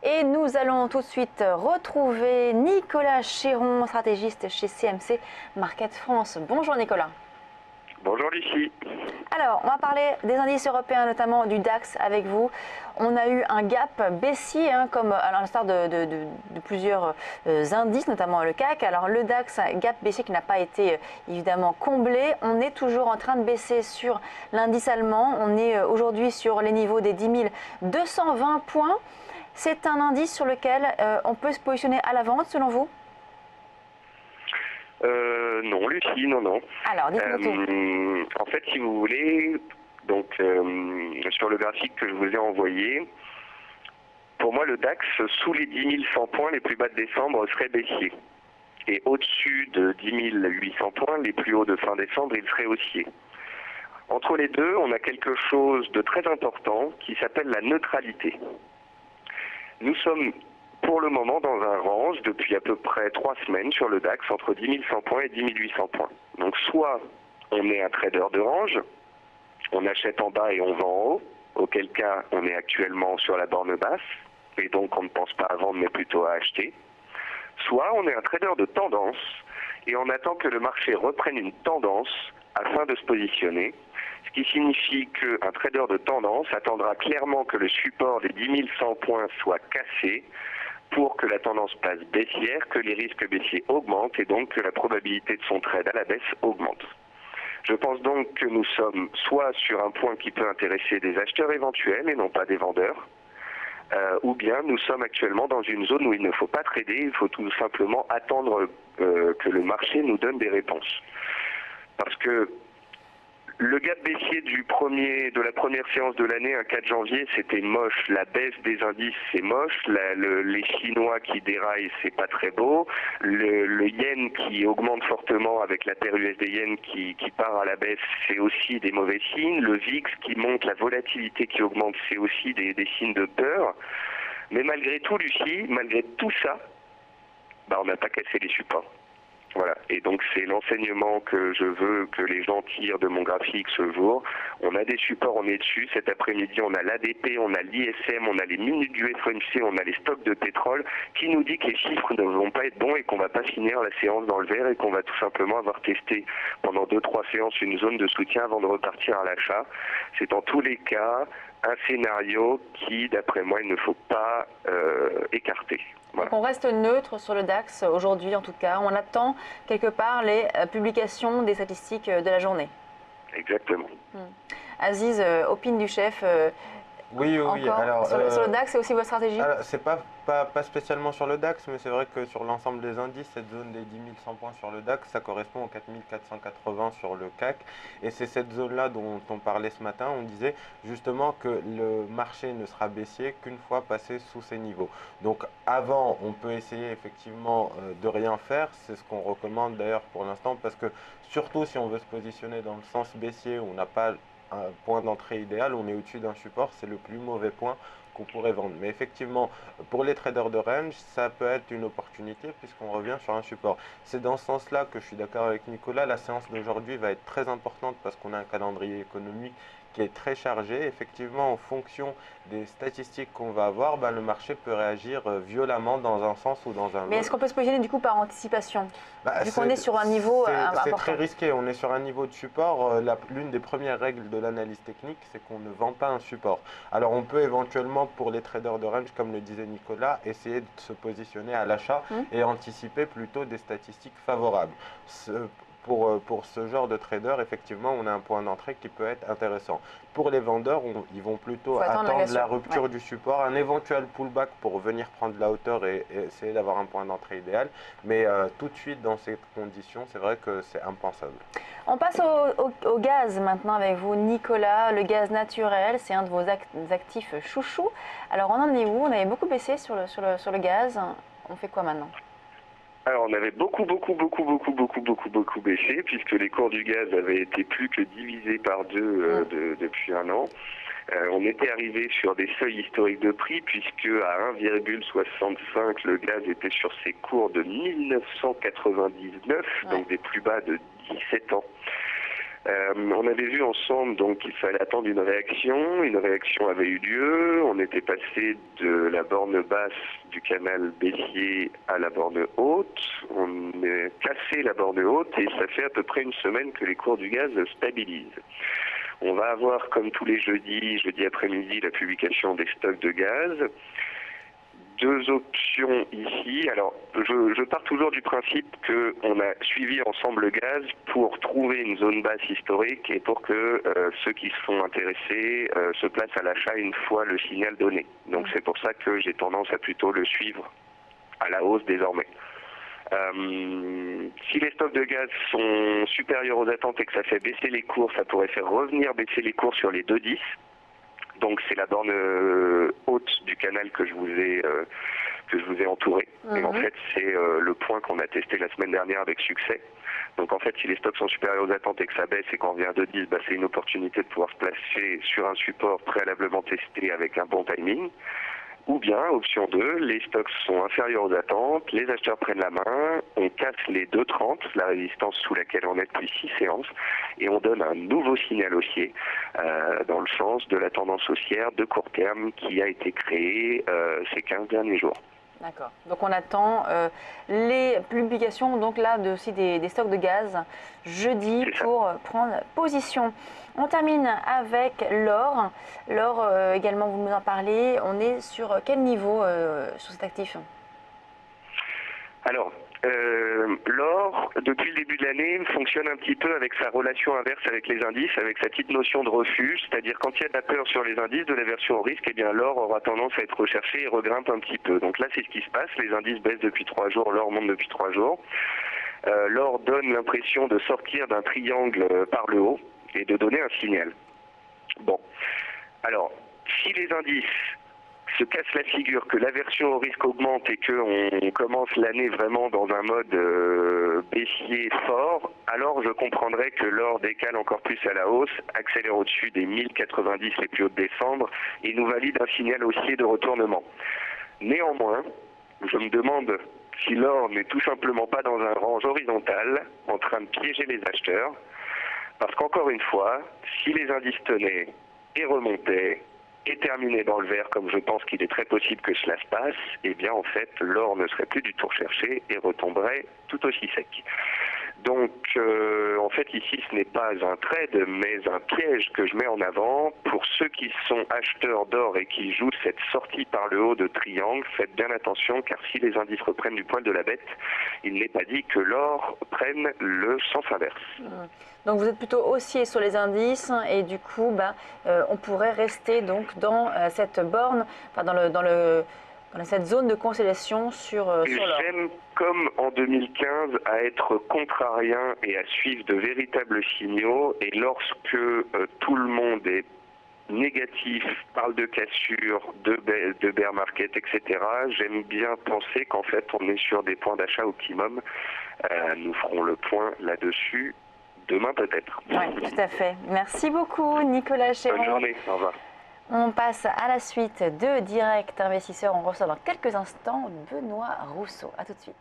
Et nous allons tout de suite retrouver Nicolas Chéron, stratégiste chez CMC Market France. Bonjour Nicolas. Bonjour Lucie. Alors, on va parler des indices européens, notamment du DAX avec vous. On a eu un gap baissier, comme à l'instar de plusieurs indices, notamment le CAC. Alors, le DAX, gap baissier qui n'a pas été évidemment comblé. On est toujours en train de baisser sur l'indice allemand. On est aujourd'hui sur les niveaux des 10 220 points. C'est un indice sur lequel on peut se positionner à la vente, selon vous? Non, Lucie, non. Alors, dites-moi tout. En fait, si vous voulez, donc sur le graphique que je vous ai envoyé, pour moi, le DAX, sous les 10 100 points, les plus bas de décembre, serait baissier. Et au-dessus de 10 800 points, les plus hauts de fin décembre, il serait haussier. Entre les deux, on a quelque chose de très important qui s'appelle la neutralité. Nous sommes pour le moment dans un range depuis à peu près 3 semaines sur le DAX entre 10 100 points et 10 800 points. Donc soit on est un trader de range, on achète en bas et on vend en haut, auquel cas on est actuellement sur la borne basse, et donc on ne pense pas à vendre mais plutôt à acheter. Soit on est un trader de tendance et on attend que le marché reprenne une tendance afin de se positionner, ce qui signifie qu'un trader de tendance attendra clairement que le support des 10 100 points soit cassé pour que la tendance passe baissière, que les risques baissiers augmentent et donc que la probabilité de son trade à la baisse augmente. Je pense donc que nous sommes soit sur un point qui peut intéresser des acheteurs éventuels et non pas des vendeurs, ou bien nous sommes actuellement dans une zone où il ne faut pas trader, il faut tout simplement attendre que le marché nous donne des réponses. Parce que le gap baissier de la première séance de l'année, un 4 janvier, c'était moche. La baisse des indices, c'est moche. Les Chinois qui déraillent, c'est pas très beau. Le yen qui augmente fortement avec la paire USD-yen qui part à la baisse, c'est aussi des mauvais signes. Le VIX qui monte, la volatilité qui augmente, c'est aussi des signes de peur. Mais malgré tout, Lucie, malgré tout ça, on n'a pas cassé les supports. Voilà, et donc c'est l'enseignement que je veux que les gens tirent de mon graphique ce jour. On a des supports, on est dessus. Cet après-midi, on a l'ADP, on a l'ISM, on a les minutes du FOMC, on a les stocks de pétrole qui nous dit que les chiffres ne vont pas être bons et qu'on ne va pas finir la séance dans le vert et qu'on va tout simplement avoir testé pendant 2-3 séances une zone de soutien avant de repartir à l'achat. C'est en tous les cas un scénario qui, d'après moi, il ne faut pas écarter. Voilà. Donc on reste neutre sur le DAX aujourd'hui en tout cas. On attend quelque part les publications des statistiques de la journée. Exactement. Aziz, opine du chef. Oui. Alors, sur le DAX, c'est aussi votre stratégie? C'est pas spécialement sur le DAX, mais c'est vrai que sur l'ensemble des indices, cette zone des 10 100 points sur le DAX, ça correspond aux 4 480 sur le CAC. Et c'est cette zone-là dont on parlait ce matin. On disait justement que le marché ne sera baissier qu'une fois passé sous ces niveaux. Donc avant, on peut essayer effectivement de rien faire. C'est ce qu'on recommande d'ailleurs pour l'instant, parce que surtout si on veut se positionner dans le sens baissier, où on n'a pas un point d'entrée idéal, on est au-dessus d'un support, c'est le plus mauvais point qu'on pourrait vendre. Mais effectivement, pour les traders de range, ça peut être une opportunité puisqu'on revient sur un support. C'est dans ce sens-là que je suis d'accord avec Nicolas. La séance d'aujourd'hui va être très importante parce qu'on a un calendrier économique qui est très chargé. Effectivement, en fonction des statistiques qu'on va avoir, le marché peut réagir violemment dans un sens ou dans un autre. Mais est-ce qu'on peut se positionner du coup par anticipation, vu qu'on est sur un niveau important? C'est très risqué, on est sur un niveau de support. L'une des premières règles de l'analyse technique, c'est qu'on ne vend pas un support. Alors on peut éventuellement, pour les traders de range, comme le disait Nicolas, essayer de se positionner à l'achat et anticiper plutôt des statistiques favorables. Pour ce genre de trader, effectivement, on a un point d'entrée qui peut être intéressant. Pour les vendeurs, ils vont plutôt attendre la rupture du support, un éventuel pullback pour venir prendre de la hauteur et essayer d'avoir un point d'entrée idéal. Mais tout de suite, dans ces conditions, c'est vrai que c'est impensable. On passe au gaz maintenant avec vous, Nicolas. Le gaz naturel, c'est un de vos actifs chouchous. Alors, on en est où? On avait beaucoup baissé sur le gaz. On fait quoi maintenant? Alors on avait beaucoup baissé puisque les cours du gaz avaient été plus que divisés par deux depuis un an. On était arrivé sur des seuils historiques de prix puisque à 1,65 le gaz était sur ses cours de 1999, donc des plus bas de 17 ans. On avait vu ensemble donc qu'il fallait attendre une réaction avait eu lieu, on était passé de la borne basse du canal baissier à la borne haute, on a cassé la borne haute et ça fait à peu près une semaine que les cours du gaz stabilisent. On va avoir comme tous les jeudi après-midi, la publication des stocks de gaz. Deux options ici. Alors, je pars toujours du principe qu'on a suivi ensemble le gaz pour trouver une zone basse historique et pour que ceux qui sont intéressés se placent à l'achat une fois le signal donné. Donc c'est pour ça que j'ai tendance à plutôt le suivre à la hausse désormais. Si les stocks de gaz sont supérieurs aux attentes et que ça fait baisser les cours, ça pourrait faire revenir baisser les cours sur les 2,10. Donc c'est la borne haute du canal que je vous ai entouré. Et en fait c'est le point qu'on a testé la semaine dernière avec succès. Donc en fait si les stocks sont supérieurs aux attentes et que ça baisse et qu'on revient à 2,10, c'est une opportunité de pouvoir se placer sur un support préalablement testé avec un bon timing. Ou bien, option 2, les stocks sont inférieurs aux attentes, les acheteurs prennent la main, on casse les 2,30, la résistance sous laquelle on est depuis 6 séances, et on donne un nouveau signal haussier dans le sens de la tendance haussière de court terme qui a été créée ces 15 derniers jours. D'accord. Donc on attend les publications donc là aussi des stocks de gaz jeudi pour prendre position. On termine avec l'or. L'or également, vous nous en parlez. On est sur quel niveau sur cet actif? Alors, l'or, depuis le début de l'année, fonctionne un petit peu avec sa relation inverse avec les indices, avec sa petite notion de refuge, c'est-à-dire quand il y a de la peur sur les indices, de l'aversion au risque, eh bien l'or aura tendance à être recherché et regrimpe un petit peu. Donc là, c'est ce qui se passe, les indices baissent depuis 3 jours, l'or monte depuis 3 jours. L'or donne l'impression de sortir d'un triangle par le haut et de donner un signal. Bon, alors, si les indices se casse la figure, que l'aversion au risque augmente et qu'on commence l'année vraiment dans un mode baissier fort, alors je comprendrais que l'or décale encore plus à la hausse, accélère au-dessus des 1090 les plus hauts de décembre et nous valide un signal haussier de retournement. Néanmoins, je me demande si l'or n'est tout simplement pas dans un range horizontal en train de piéger les acheteurs, parce qu'encore une fois, si les indices tenaient et remontaient, et terminé dans le vert, comme je pense qu'il est très possible que cela se passe, eh bien en fait l'or ne serait plus du tout recherché et retomberait tout aussi sec. Donc en fait ici ce n'est pas un trade mais un piège que je mets en avant pour ceux qui sont acheteurs d'or et qui jouent cette sortie par le haut de triangle. Faites bien attention car si les indices reprennent du poil de la bête, il n'est pas dit que l'or prenne le sens inverse. Donc vous êtes plutôt haussier sur les indices et du coup on pourrait rester donc dans cette borne, enfin dans cette zone de consolidation sur l'or. J'aime, comme en 2015, à être contrarien et à suivre de véritables signaux. Et lorsque tout le monde est négatif, parle de cassure, de bear market, etc., j'aime bien penser qu'en fait on est sur des points d'achat optimum. Nous ferons le point là-dessus demain peut-être. Oui, tout à fait. Merci beaucoup Nicolas Chéron. Bonne journée, au revoir. On passe à la suite de Direct Investisseur. On reçoit dans quelques instants Benoît Rousseau. A tout de suite.